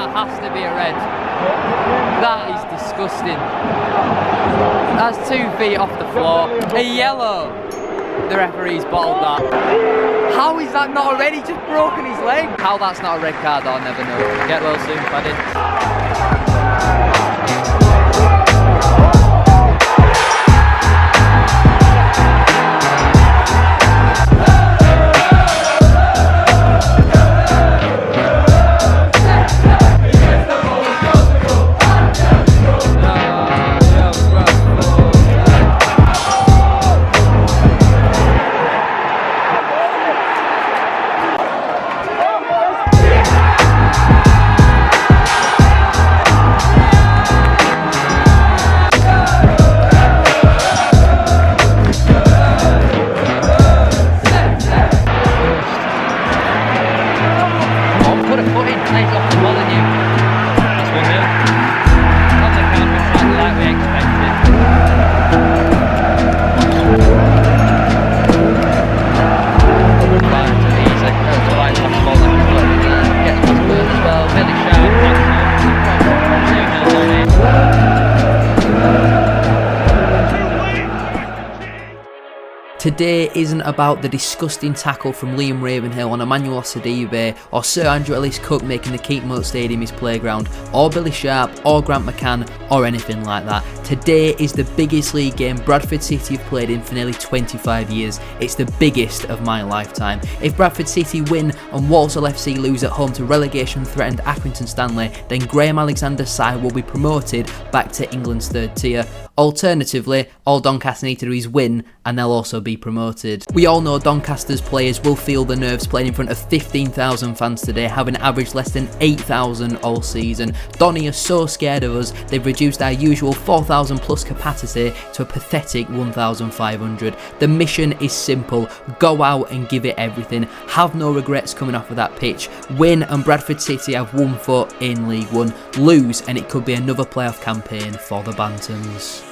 That has to be a red. That is disgusting. That's 2 feet off the floor. A yellow. The referee's bottled that. How is that not a red? He just broken his leg. How that's not a red card, I'll never know. Get well soon, Paddy. Today isn't about the disgusting tackle from Liam Ravenhill on Emmanuel Sidibe, or Sir Andrew Ellis Cook making the Keepmoat Stadium his playground, or Billy Sharp, or Grant McCann, or anything like that. Today is the biggest league game Bradford City have played in for nearly 25 years. It's the biggest of my lifetime. If Bradford City win and Walsall FC lose at home to relegation-threatened Accrington Stanley, then Graham Alexander's side will be promoted back to England's third tier. Alternatively, all Doncaster need to do is win and they'll also be promoted. We all know Doncaster's players will feel the nerves playing in front of 15,000 fans today, having averaged less than 8,000 all season. Donny are so scared of us, they've reduced our usual 4,000 plus capacity to a pathetic 1,500. The mission is simple: go out and give it everything. Have no regrets coming off of that pitch. Win and Bradford City have 1 foot in League One. Lose and it could be another playoff campaign for the Bantams.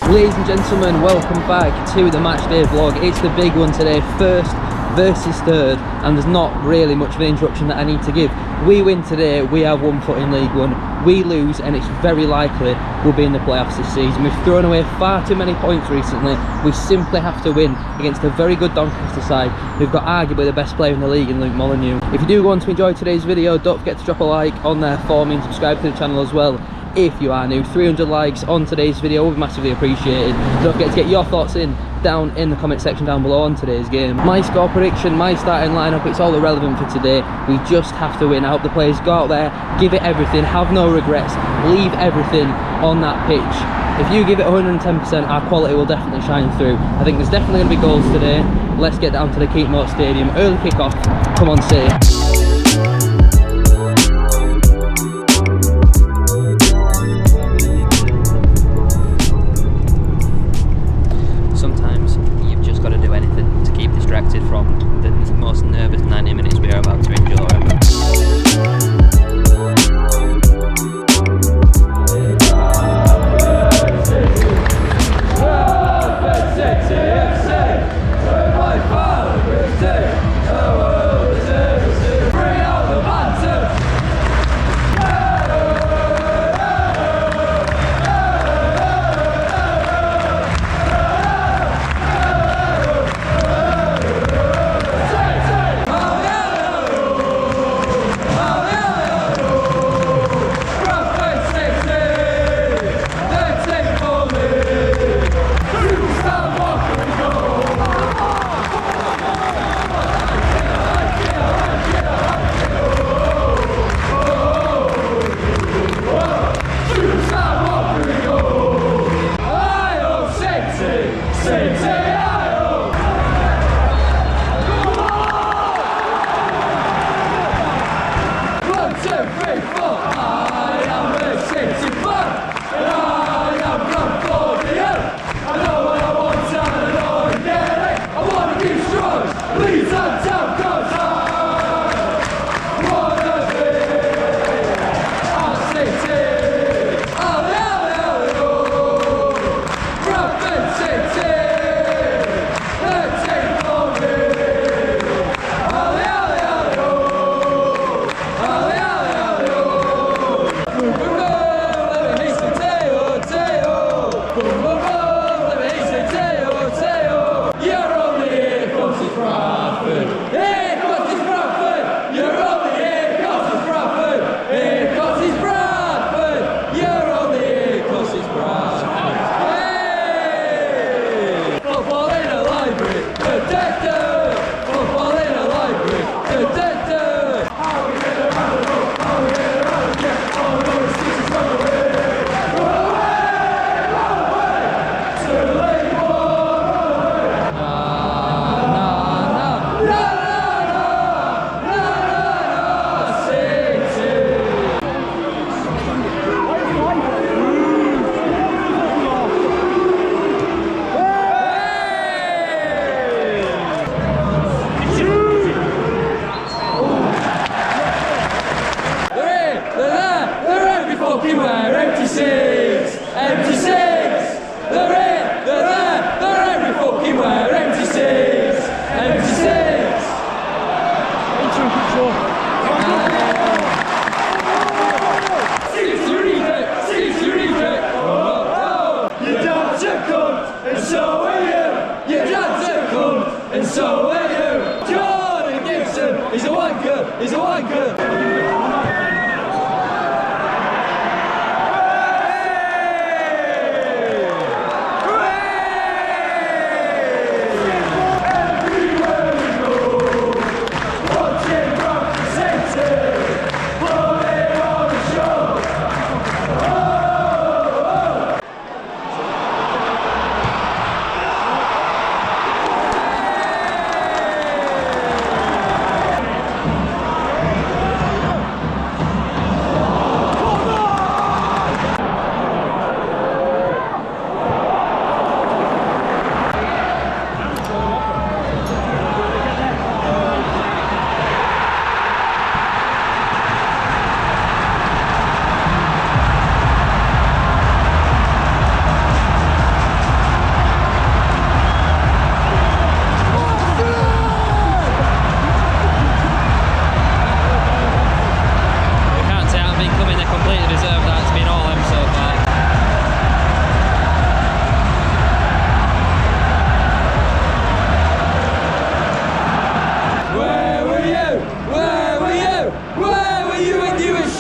Ladies and gentlemen, welcome back to the matchday vlog. It's the big one today, first versus third, and there's not really much of an introduction that I need to give. We win today, we have 1 foot in League One. We lose and it's very likely we'll be in the playoffs this season. We've thrown away far too many points recently. We simply have to win against a very good Doncaster side who've got arguably the best player in the league in Luke Molyneux. If you do want to enjoy today's video, don't forget to drop a like on there for me and subscribe to the channel as well. If you are new, 300 likes on today's video will be massively appreciated. Don't forget to get your thoughts down in the comment section down below on today's game. My score prediction, my starting lineup, it's all irrelevant for today. We just have to win. I hope the players go out there, give it everything, have no regrets, leave everything on that pitch. If you give it 110%, our quality will definitely shine through. I think there's definitely going to be goals today. Let's get down to the Keepmoat Stadium. Early kick-off. Come on, City. From the most nervous 90 minutes we are about to enjoy.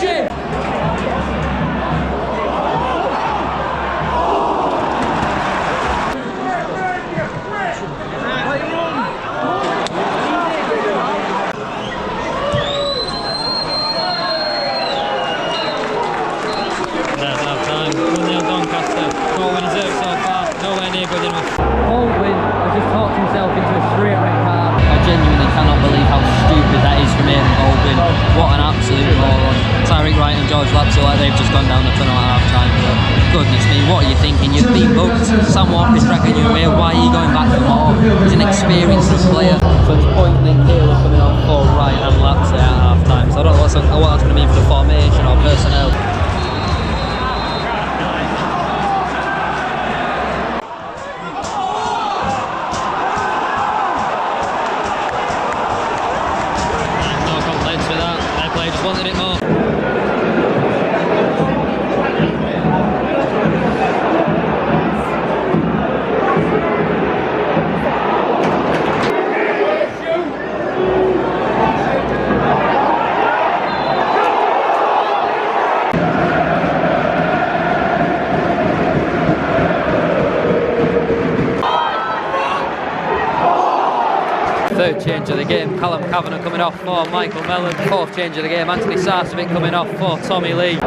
shit! Doncaster, not what he deserves so far, nowhere near good enough. Baldwin has just talked himself into a straight red card. I genuinely cannot believe how stupid that is from Aidan Baldwin. What an absolute moron. Tyreek Wright and George Lapsell, like they've just gone down the tunnel at half time. But goodness me, what are you thinking? You've been booked. Sam Walker's dragging you away. Why are you going back for more? He's an experienced player. So it's Boynton and Taylor coming on for Wright and Lapsell at half time. So I don't know what that's going to mean for the formation or personnel. Just wanted it more. Third change of the game, Callum Kavanagh coming off for Michael Mellon. Fourth change of the game, Anthony Sarcevic coming off for Tommy Lee.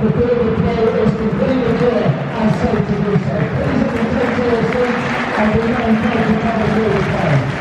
The field of play is completely clear and safe to do so. Please take to your seats and we now encourage you to come and do the play.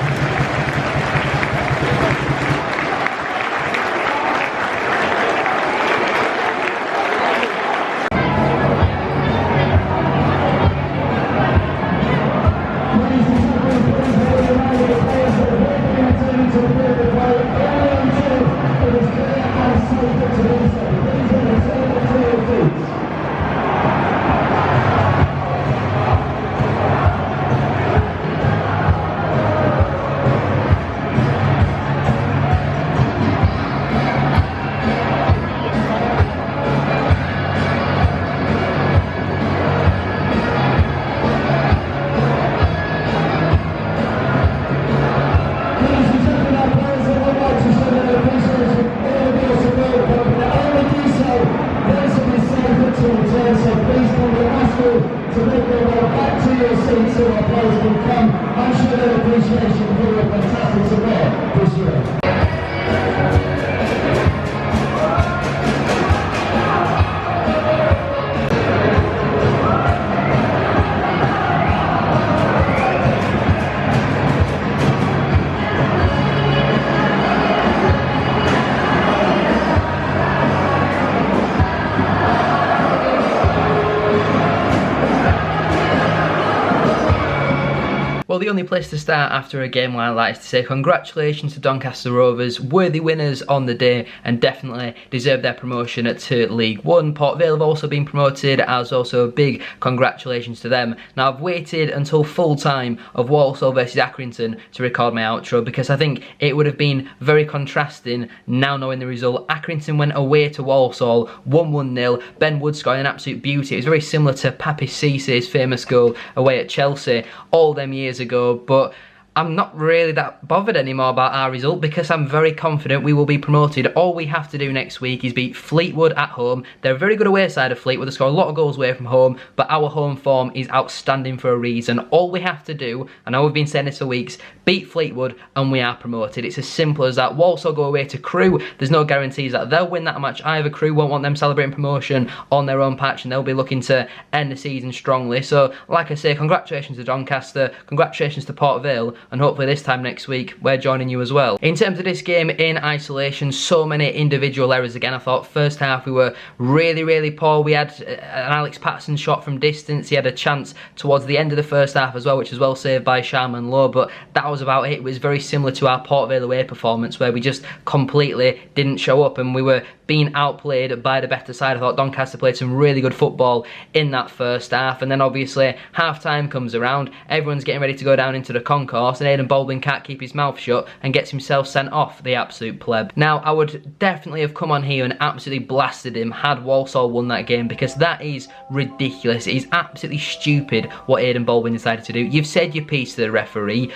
Well, the only place to start after a game like that is to say congratulations to Doncaster Rovers, worthy winners on the day and definitely deserve their promotion to League One. Port Vale have also been promoted, as also a big congratulations to them. Now, I've waited until full time of Walsall versus Accrington to record my outro because I think it would have been very contrasting now knowing the result. Accrington went away to Walsall, won 1-0. Ben Wood scored an absolute beauty. It was very similar to Papi Cissé's famous goal away at Chelsea all them years ago, but I'm not really that bothered anymore about our result because I'm very confident we will be promoted. All we have to do next week is beat Fleetwood at home. They're a very good away side of Fleetwood. They score a lot of goals away from home, but our home form is outstanding for a reason. All we have to do, I know we've been saying this for weeks, beat Fleetwood and we are promoted. It's as simple as that. Walsall go away to Crewe. There's no guarantees that they'll win that match either. Crewe won't want them celebrating promotion on their own patch and they'll be looking to end the season strongly. So, like I say, congratulations to Doncaster, congratulations to Port Vale, and hopefully this time next week we're joining you as well. In terms of this game in isolation, so many individual errors again. I thought first half we were really poor. We had an Alex Patterson shot from distance. He had a chance towards the end of the first half as well, which was well saved by Sharman Lowe, but that was about it. It was very similar to our Port Vale away performance where we just completely didn't show up and we were being outplayed by the better side. I thought Doncaster played some really good football in that first half, and then obviously half time comes around, everyone's getting ready to go down into the concourse and Aidan Baldwin can't keep his mouth shut and gets himself sent off, the absolute pleb. Now, I would definitely have come on here and absolutely blasted him had Walsall won that game because that is ridiculous. It is absolutely stupid what Aidan Baldwin decided to do. You've said your piece to the referee.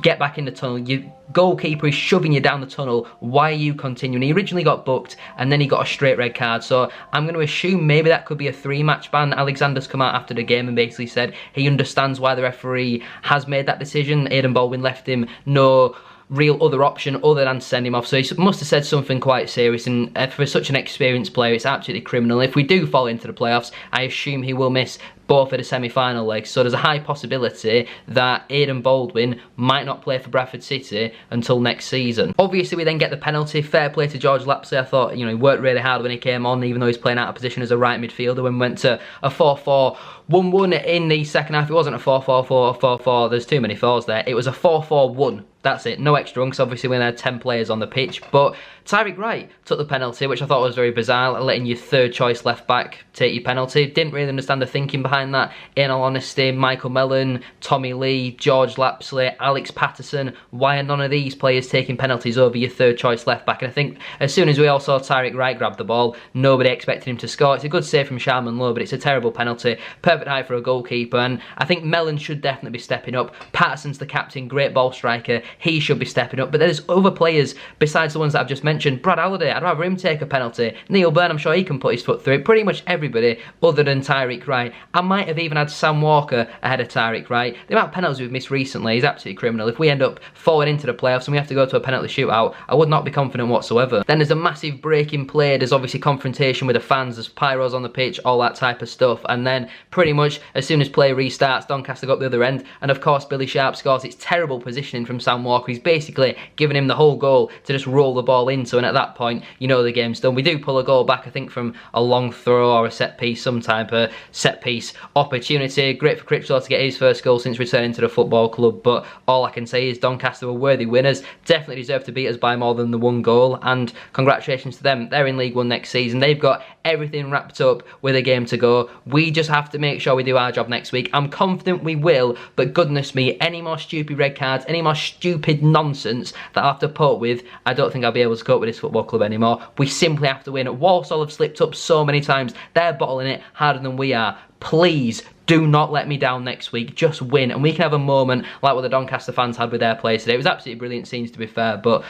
Get back in the tunnel. Your goalkeeper is shoving you down the tunnel. Why are you continuing? He originally got booked and then he got a straight red card. So I'm going to assume maybe that could be a 3-match ban. Alexander's come out after the game and basically said he understands why the referee has made that decision. Aidan Baldwin left him no real other option other than to send him off. So he must have said something quite serious, and for such an experienced player, it's absolutely criminal. If we do fall into the playoffs, I assume he will miss both of the semi-final legs. So there's a high possibility that Aidan Baldwin might not play for Bradford City until next season. Obviously, we then get the penalty. Fair play to George Lapsley. I thought, he worked really hard when he came on, even though he's playing out of position as a right midfielder. When we went to a 4-4-1-1 in the second half, it wasn't a 4-4-4-4-4. There's too many fours there. It was a 4-4-1. That's it, no extra because obviously we had 10 players on the pitch, but Tyreek Wright took the penalty, which I thought was very bizarre, letting your third choice left back take your penalty. Didn't really understand the thinking behind that, in all honesty. Michael Mellon, Tommy Lee, George Lapsley, Alex Patterson, why are none of these players taking penalties over your third choice left back? And I think as soon as we all saw Tyreek Wright grab the ball, nobody expected him to score. It's a good save from Sharman Lowe, but it's a terrible penalty. Perfect bit high for a goalkeeper, and I think Mellon should definitely be stepping up. Patterson's the captain, great ball striker, he should be stepping up, but there's other players besides the ones that I've just mentioned. Brad Halliday, I'd rather him take a penalty. Neil Byrne, I'm sure he can put his foot through it. Pretty much everybody other than Tyreek Wright. I might have even had Sam Walker ahead of Tyreek Wright. The amount of penalties we've missed recently is absolutely criminal. If we end up falling into the playoffs and we have to go to a penalty shootout, I would not be confident whatsoever. Then there's a massive break in play, there's obviously confrontation with the fans, there's pyros on the pitch, all that type of stuff, and then pretty much as soon as play restarts, Doncaster go up the other end, and of course Billy Sharp scores. It's terrible positioning from Sam Walker. He's basically giving him the whole goal to just roll the ball into, and at that point, you know the game's done. We do pull a goal back, I think, from a long throw or a set piece, some type of set piece opportunity. Great for Critchlaw to get his first goal since returning to the football club, but all I can say is Doncaster were worthy winners, definitely deserve to beat us by more than the one goal, and congratulations to them. They're in League One next season. They've got everything wrapped up with a game to go. We just have to make sure we do our job next week. I'm confident we will, but goodness me, any more stupid red cards, any more stupid nonsense that I'll have to put up with, I don't think I'll be able to cope with this football club anymore. We simply have to win. Walsall have slipped up so many times. They're bottling it harder than we are. Please do not let me down next week. Just win, and we can have a moment like what the Doncaster fans had with their players today. It was absolutely brilliant scenes, to be fair, but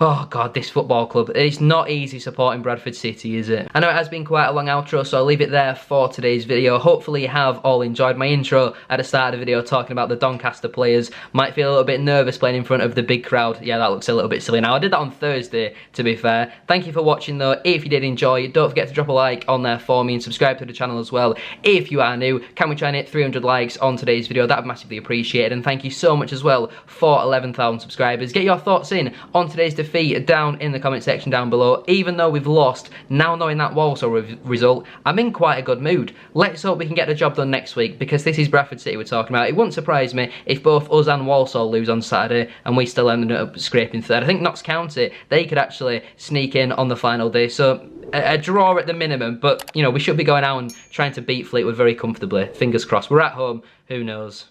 oh God, this football club, it's not easy supporting Bradford City, is it? I know it has been quite a long outro, so I'll leave it there for today's video. Hopefully you have all enjoyed my intro at the start of the video talking about the Doncaster players. Might feel a little bit nervous playing in front of the big crowd. Yeah, that looks a little bit silly now. I did that on Thursday, to be fair. Thank you for watching though. If you did enjoy, don't forget to drop a like on there for me and subscribe to the channel as well. If you are new, can we try and hit 300 likes on today's video? That would massively appreciate it, and thank you so much as well for 11,000 subscribers. Get your thoughts in on today's defeat down in the comment section down below. Even though we've lost, now knowing that Walsall result, I'm in quite a good mood. Let's hope we can get the job done next week, because this is Bradford City we're talking about. It wouldn't surprise me if both us and Walsall lose on Saturday and we still ended up scraping third. I think Notts County, they could actually sneak in on the final day, so a draw at the minimum, but you know, we should be going out and trying to beat Fleetwood very comfortably. Fingers crossed. We're at home, who knows.